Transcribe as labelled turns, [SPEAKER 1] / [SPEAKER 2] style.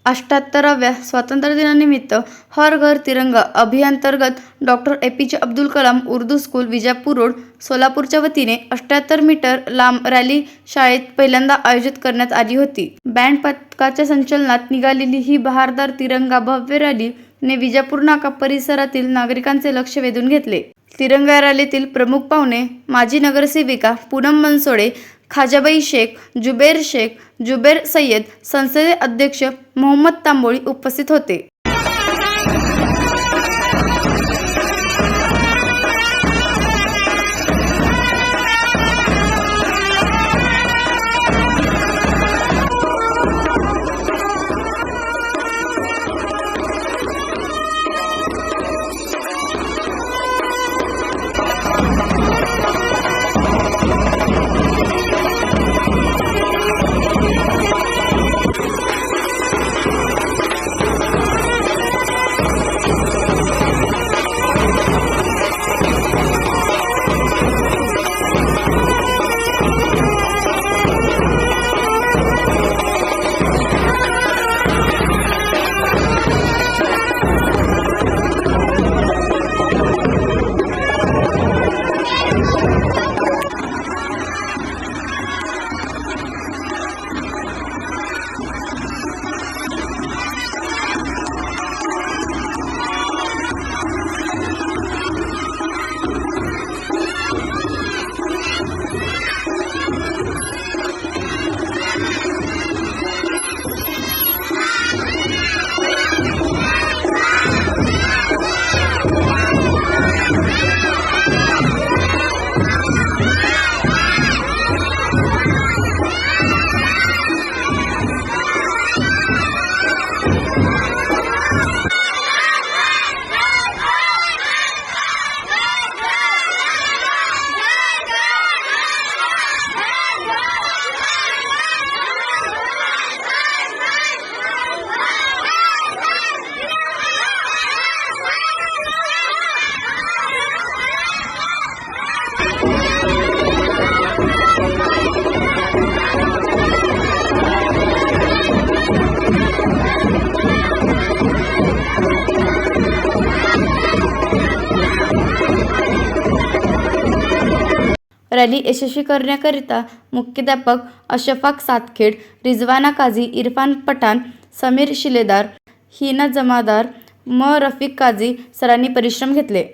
[SPEAKER 1] 78व्या स्वातंत्र्य दिनानिमित्त हर घर तिरंगा अभियानांतर्गत doctor A P J. Abdul Kalam Urdu school Vijapur road सोलापूरच्या वतीने 78 मीटर लांब रॅली शाळेत पहिल्यांदा आयोजित करण्यात आली होती. बँड पथकाच्या संचलनात निघालेली ही बहारदार तिरंगा भव्य रॅली ने विजापूर नाका परिसरातील नागरिकांचे लक्ष वेधून घेतले. तिरंगा रॅलीतील प्रमुख पाहुणे माजी नगरसेविका पूनम बनसोडे, खाजाबाई शेख, जुबेर सय्यद, संसदीय अध्यक्ष मोहम्मद तांबोळी उपस्थित होते. रॅली यशस्वी करण्याकरिता मुख्याध्यापक अशफाक सातखेड, रिजवाना काझी, इरफान पठाण, समीर शिलेदार, हिना जमादार, रफिक काझी सरांनी परिश्रम घेतले.